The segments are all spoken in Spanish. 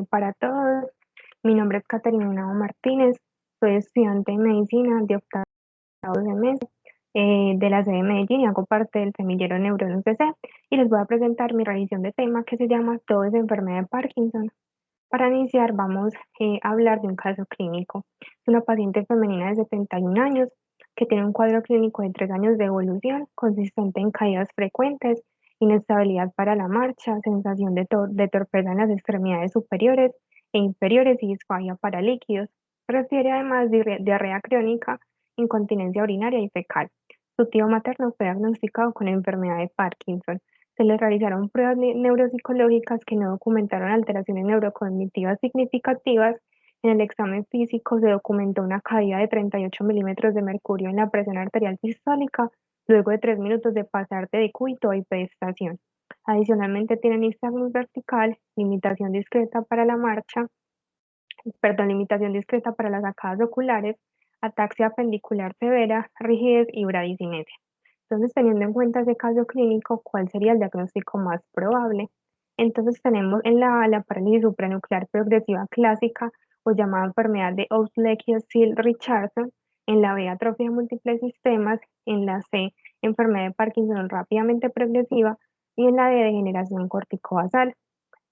para todos. Mi nombre es Caterina Martínez, soy estudiante de medicina de octavo semestre de la sede de Medellín y hago parte del semillero Neuronas DC y les voy a presentar mi revisión de tema que se llama Todo es enfermedad de Parkinson. Para iniciar vamos a hablar de un caso clínico. Es una paciente femenina de 71 años que tiene un cuadro clínico de 3 años de evolución consistente en caídas frecuentes, inestabilidad para la marcha, sensación de torpeza en las extremidades superiores e inferiores y disfagia para líquidos. Refiere además de diarrea crónica, incontinencia urinaria y fecal. Su tío materno fue diagnosticado con enfermedad de Parkinson. Se le realizaron pruebas neuropsicológicas que no documentaron alteraciones neurocognitivas significativas. En el examen físico se documentó una caída de 38 milímetros de mercurio en la presión arterial sistólica luego de 3 minutos de pasar de decúbito a hiperestación. Adicionalmente tiene nistagmus vertical, limitación discreta para las arcadas oculares, ataxia pendicular severa, rigidez y bradicinesia. Entonces, teniendo en cuenta ese caso clínico, ¿cuál sería el diagnóstico más probable? Entonces, tenemos en la A la parálisis supranuclear progresiva clásica o llamada enfermedad de Oslecia-Seal-Richardson, en la B atrofia de múltiples sistemas, en la C enfermedad de Parkinson rápidamente progresiva y en la D degeneración corticobasal.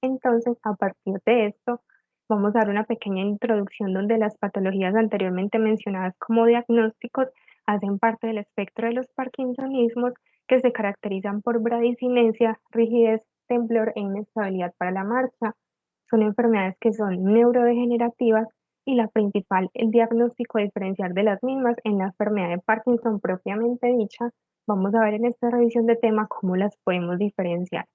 Entonces, a partir de esto, vamos a dar una pequeña introducción donde las patologías anteriormente mencionadas como diagnósticos hacen parte del espectro de los parkinsonismos que se caracterizan por bradicinesia, rigidez, temblor e inestabilidad para la marcha. Son enfermedades que son neurodegenerativas y la principal, el diagnóstico diferencial de las mismas en la enfermedad de Parkinson propiamente dicha. Vamos a ver en esta revisión de tema cómo las podemos diferenciar.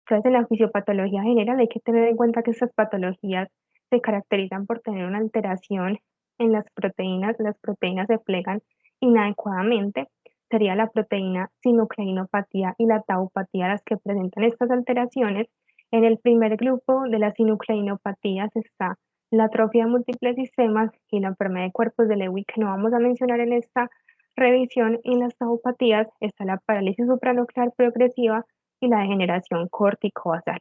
Entonces, en la fisiopatología general hay que tener en cuenta que estas patologías se caracterizan por tener una alteración en las proteínas se plegan inadecuadamente, sería la proteína sinucleinopatía y la taupatía las que presentan estas alteraciones. En el primer grupo de las sinucleinopatías está la atrofia de múltiples sistemas y la enfermedad de cuerpos de Lewy que no vamos a mencionar en esta revisión. Y en las taupatías está la parálisis supranuclear progresiva y la degeneración corticobasal.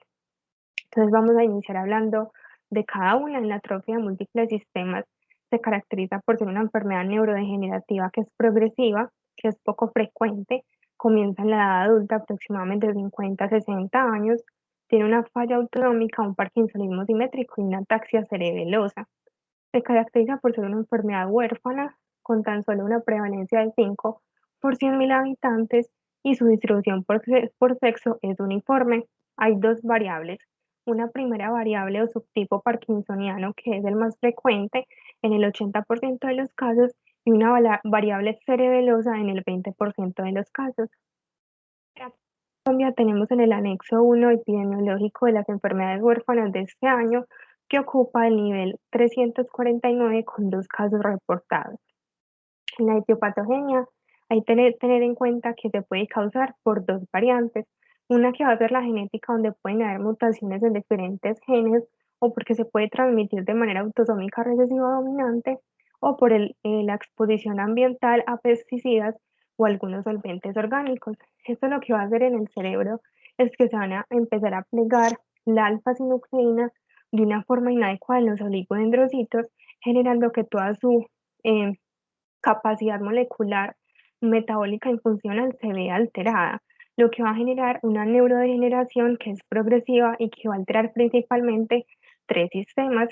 Entonces vamos a iniciar hablando de cada una. En la atrofia de múltiples sistemas se caracteriza por ser una enfermedad neurodegenerativa que es progresiva, que es poco frecuente, comienza en la edad adulta, aproximadamente 50 a 60 años, tiene una falla autonómica, un parkinsonismo simétrico y una ataxia cerebelosa. Se caracteriza por ser una enfermedad huérfana, con tan solo una prevalencia de 5 por 100.000 habitantes y su distribución por sexo es uniforme. Hay dos variables. Una primera variable o subtipo parkinsoniano, que es el más frecuente en el 80% de los casos, y una variable cerebelosa en el 20% de los casos. En Colombia tenemos en el anexo 1 epidemiológico de las enfermedades huérfanas de este año, que ocupa el nivel 349 con 2 casos reportados. En la etiopatogenia hay que tener en cuenta que se puede causar por dos variantes, una que va a ser la genética donde pueden haber mutaciones en diferentes genes o porque se puede transmitir de manera autosómica recesiva dominante o por la exposición ambiental a pesticidas o algunos solventes orgánicos. Esto lo que va a hacer en el cerebro es que se van a empezar a plegar la alfa-sinucleína de una forma inadecuada en los oligodendrocitos, generando que toda su eh, capacidad molecular, metabólica y funcional se ve alterada, lo que va a generar una neurodegeneración que es progresiva y que va a alterar principalmente 3 sistemas.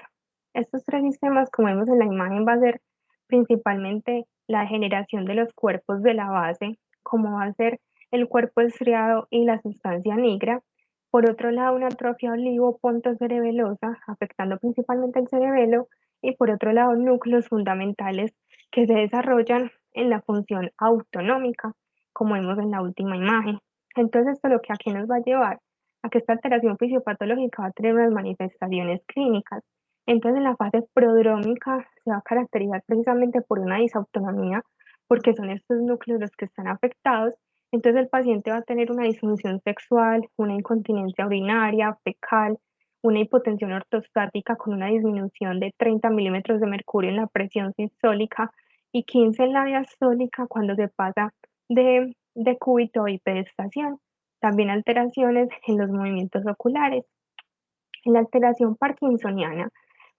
Estos 3 sistemas, como vemos en la imagen, va a ser principalmente la degeneración de los cuerpos de la base, como va a ser el cuerpo estriado y la sustancia negra. Por otro lado, una atrofia olivo-pontocerebelosa, afectando principalmente el cerebelo, y por otro lado, núcleos fundamentales que se desarrollan en la función autonómica, como vemos en la última imagen. Entonces, esto lo que aquí nos va a llevar a que esta alteración fisiopatológica va a tener unas manifestaciones clínicas. Entonces, en la fase prodrómica se va a caracterizar precisamente por una disautonomía, porque son estos núcleos los que están afectados. Entonces, el paciente va a tener una disfunción sexual, una incontinencia urinaria, fecal, una hipotensión ortostática con una disminución de 30 milímetros de mercurio en la presión sistólica y 15 en la diastólica cuando se pasa de cúbito a hiperestación. También alteraciones en los movimientos oculares. En la alteración parkinsoniana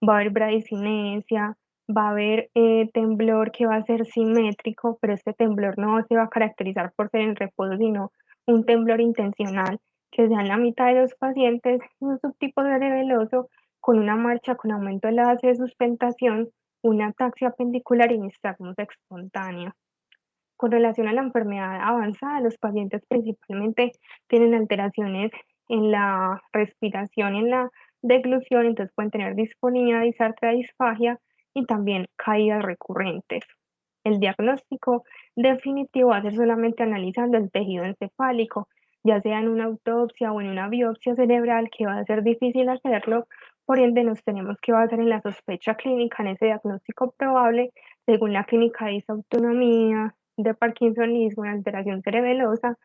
va a haber bradicinesia, va a haber temblor que va a ser simétrico, pero este temblor no se va a caracterizar por ser en reposo, sino un temblor intencional que se da en la mitad de los pacientes, un subtipo cerebeloso con una marcha con aumento de la base de sustentación, una ataxia pendicular y nistagmus espontánea. Con relación a la enfermedad avanzada, los pacientes principalmente tienen alteraciones en la respiración, en la deglución, entonces pueden tener disfonía, disartria, disfagia y también caídas recurrentes. El diagnóstico definitivo va a ser solamente analizando el tejido encefálico, ya sea en una autopsia o en una biopsia cerebral, que va a ser difícil hacerlo, por ende nos tenemos que basar en la sospecha clínica, en ese diagnóstico probable, según la clínica de disautonomía, de parkinsonismo y alteración cerebelosa.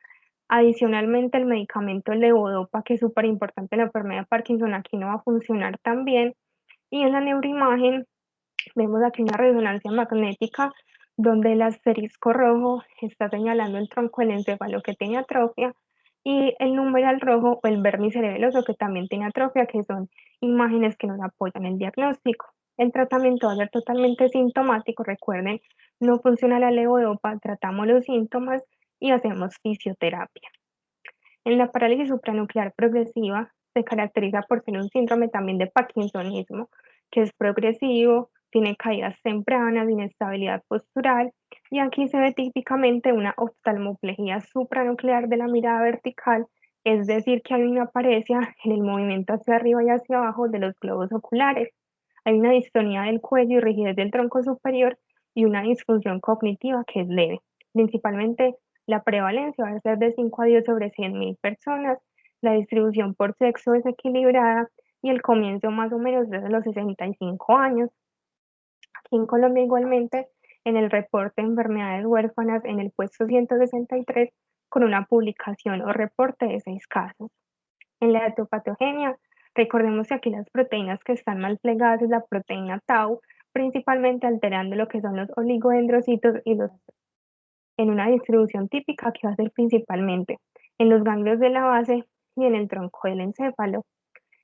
Adicionalmente, el medicamento levodopa, que es súper importante en la enfermedad de Parkinson, aquí no va a funcionar tan bien. Y en la neuroimagen vemos aquí una resonancia magnética donde el asterisco rojo está señalando el tronco del encéfalo que tiene atrofia y el numeral rojo o el vértice cerebeloso que también tiene atrofia, que son imágenes que nos apoyan el diagnóstico. El tratamiento va a ser totalmente sintomático, recuerden, no funciona la levodopa, tratamos los síntomas y hacemos fisioterapia. En la parálisis supranuclear progresiva se caracteriza por ser un síndrome también de parkinsonismo, que es progresivo, tiene caídas tempranas, inestabilidad postural, y aquí se ve típicamente una oftalmoplejía supranuclear de la mirada vertical, es decir, que hay una paresia en el movimiento hacia arriba y hacia abajo de los globos oculares. Hay una distonía del cuello y rigidez del tronco superior y una disfunción cognitiva que es leve. Principalmente la prevalencia va a ser de 5 a 10 sobre 100.000 personas, la distribución por sexo es equilibrada y el comienzo más o menos desde los 65 años. Aquí en Colombia igualmente, en el reporte de enfermedades huérfanas en el puesto 163, con una publicación o reporte de 6 casos. En la etiopatogenia, recordemos que aquí las proteínas que están mal plegadas es la proteína tau, principalmente alterando lo que son los oligodendrocitos y los en una distribución típica que va a ser principalmente en los ganglios de la base y en el tronco del encéfalo.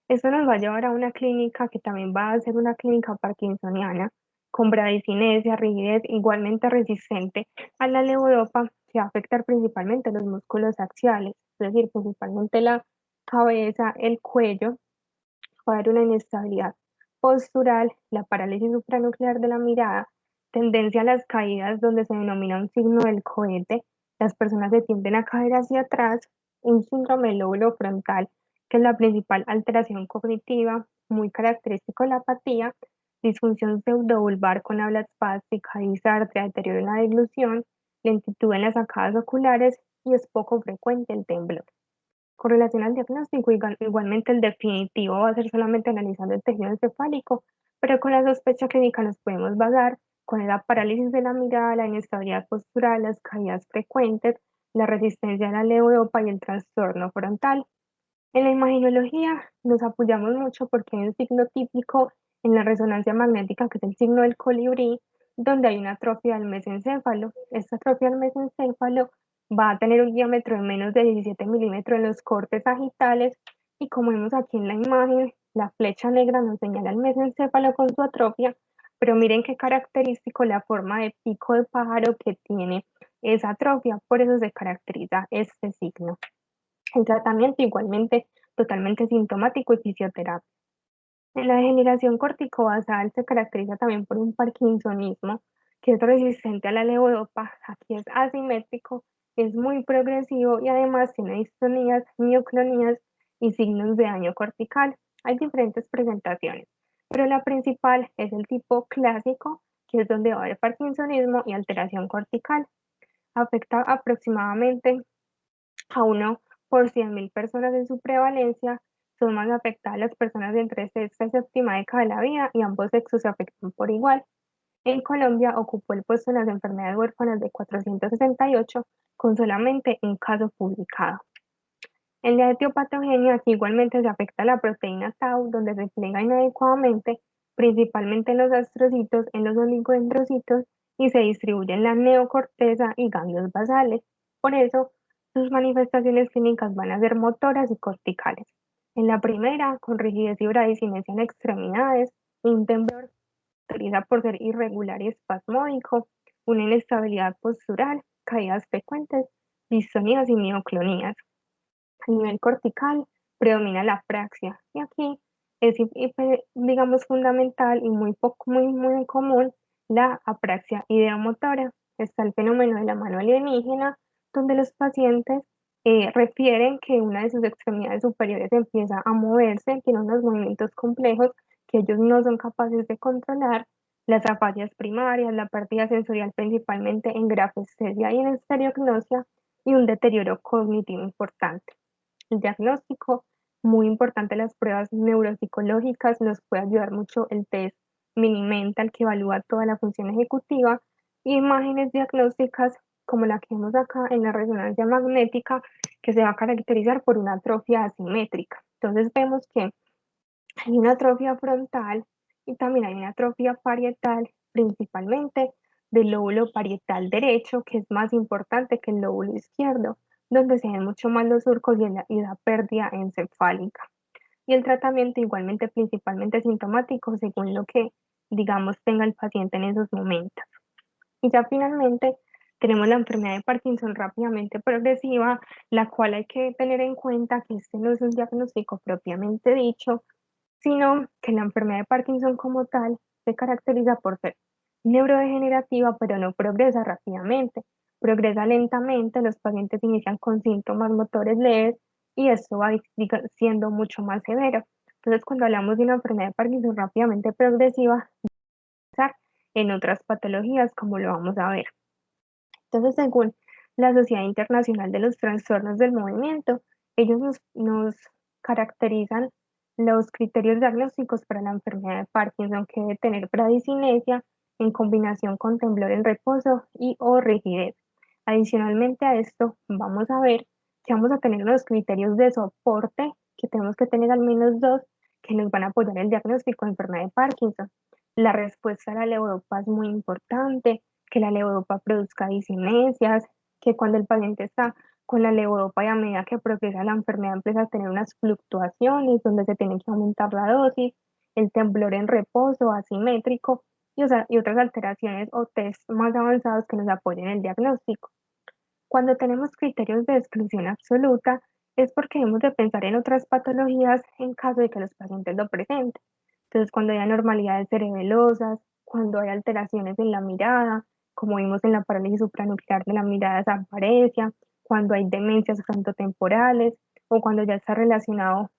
Esto nos va a llevar a una clínica que también va a ser una clínica parkinsoniana, con bradicinesia, rigidez igualmente resistente a la levodopa, que va a afectar principalmente los músculos axiales, es decir, principalmente la cabeza, el cuello, va a haber una inestabilidad postural, la parálisis supranuclear de la mirada, tendencia a las caídas donde se denomina un signo del cohete, las personas se tienden a caer hacia atrás, un síndrome del lóbulo frontal, que es la principal alteración cognitiva, muy característico de la apatía, disfunción pseudovulvar con habla espástica, disartria, deterioro en la deglución, lentitud en las sacadas oculares y es poco frecuente el temblor. Con relación al diagnóstico, igualmente el definitivo va a ser solamente analizando el tejido encefálico, pero con la sospecha clínica nos podemos basar con la parálisis de la mirada, la inestabilidad postural, las caídas frecuentes, la resistencia a la levodopa y el trastorno frontal. En la imagenología nos apoyamos mucho porque hay un signo típico en la resonancia magnética que es el signo del colibrí, donde hay una atrofia del mesencéfalo. Esta atrofia del mesencéfalo va a tener un diámetro de menos de 17 milímetros en los cortes sagitales y como vemos aquí en la imagen, la flecha negra nos señala el mesencéfalo con su atrofia, pero miren qué característico la forma de pico de pájaro que tiene esa atrofia, por eso se caracteriza este signo. El tratamiento igualmente totalmente sintomático y fisioterapia. En la degeneración corticobasal se caracteriza también por un parkinsonismo que es resistente a la levodopa, aquí es asimétrico, es muy progresivo y además tiene distonías, mioclonías y signos de daño cortical. Hay diferentes presentaciones, pero la principal es el tipo clásico, que es donde va a haber parkinsonismo y alteración cortical. Afecta aproximadamente a 1 por 100.000 personas en su prevalencia, son más afectadas las personas de entre sexta y séptima década de la vida y ambos sexos se afectan por igual. En Colombia ocupó el puesto en las enfermedades huérfanas de 468 con solamente un caso publicado. En la etiopatogenia aquí igualmente se afecta la proteína tau donde se pliega inadecuadamente, principalmente en los astrocitos, en los oligodendrocitos y se distribuye en la neocorteza y ganglios basales. Por eso, sus manifestaciones clínicas van a ser motoras y corticales. En la primera, con rigidez y bradicinesia en extremidades, un temblor caracteriza por ser irregular y espasmódico, una inestabilidad postural, caídas frecuentes, distonías y mioclonías. A nivel cortical predomina la apraxia y aquí es, digamos, fundamental y muy común la apraxia ideomotora. Está el fenómeno de la mano alienígena, donde los pacientes refieren que una de sus extremidades superiores empieza a moverse, tiene unos movimientos complejos que ellos no son capaces de controlar, las afasias primarias, la pérdida sensorial principalmente en grafestesia y en estereognosia y un deterioro cognitivo importante. El diagnóstico, muy importante, las pruebas neuropsicológicas, nos puede ayudar mucho el test Mini-Mental que evalúa toda la función ejecutiva y imágenes diagnósticas como la que vemos acá en la resonancia magnética que se va a caracterizar por una atrofia asimétrica. Entonces vemos que hay una atrofia frontal y también hay una atrofia parietal, principalmente del lóbulo parietal derecho, que es más importante que el lóbulo izquierdo, donde se ven mucho más los surcos y la pérdida encefálica. Y el tratamiento igualmente principalmente sintomático según lo que, digamos, tenga el paciente en esos momentos. Y ya finalmente tenemos la enfermedad de Parkinson rápidamente progresiva, la cual hay que tener en cuenta que este no es un diagnóstico propiamente dicho, sino que la enfermedad de Parkinson como tal se caracteriza por ser neurodegenerativa, pero no progresa rápidamente, progresa lentamente, los pacientes inician con síntomas motores leves y esto va siendo mucho más severo. Entonces, cuando hablamos de una enfermedad de Parkinson rápidamente progresiva, en otras patologías, como lo vamos a ver. Entonces, según la Sociedad Internacional de los Trastornos del Movimiento, ellos nos caracterizan los criterios diagnósticos para la enfermedad de Parkinson, que debe tener bradicinesia en combinación con temblor en reposo y o rigidez. Adicionalmente a esto, vamos a ver que vamos a tener unos criterios de soporte, que tenemos que tener al menos dos, que nos van a apoyar el diagnóstico de enfermedad de Parkinson. La respuesta a la levodopa es muy importante, que la levodopa produzca disinesias, que cuando el paciente está con la levodopa y a medida que progresa la enfermedad empieza a tener unas fluctuaciones donde se tiene que aumentar la dosis, el temblor en reposo asimétrico y otras alteraciones o test más avanzados que nos apoyen el diagnóstico. Cuando tenemos criterios de exclusión absoluta es porque debemos de pensar en otras patologías en caso de que los pacientes lo presenten. Entonces, cuando hay anormalidades cerebelosas, cuando hay alteraciones en la mirada, como vimos en la parálisis supranuclear de la mirada desaparecia, cuando hay demencias frontotemporales o cuando ya está relacionado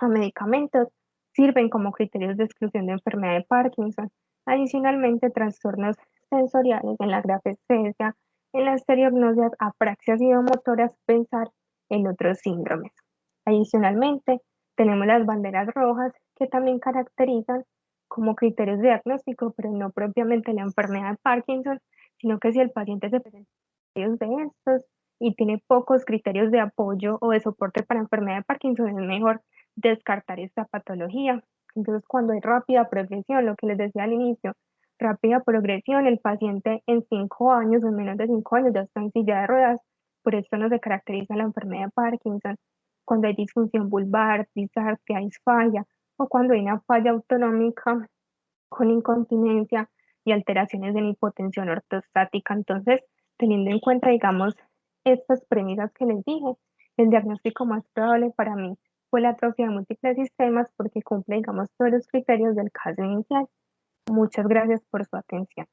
a medicamentos, sirven como criterios de exclusión de enfermedad de Parkinson. Adicionalmente, trastornos sensoriales en la grafescencia, en la estereognosia, apraxias ideomotoras, pensar en otros síndromes. Adicionalmente, tenemos las banderas rojas que también caracterizan como criterios de diagnóstico, pero no propiamente la enfermedad de Parkinson, sino que si el paciente se presenta con de estos y tiene pocos criterios de apoyo o de soporte para enfermedad de Parkinson, es mejor descartar esta patología. Entonces, cuando hay rápida progresión, lo que les decía al inicio, rápida progresión, el paciente en 5 años o en menos de 5 años ya está en silla de ruedas, por esto no se caracteriza la enfermedad de Parkinson. Cuando hay disfunción vulvar, disartria, disfagia, o cuando hay una falla autonómica con incontinencia y alteraciones en hipotensión ortostática. Entonces, teniendo en cuenta, digamos, estas premisas que les dije, el diagnóstico más probable para mí fue la atrofia de múltiples sistemas porque cumple, digamos, todos los criterios del caso inicial. Muchas gracias por su atención.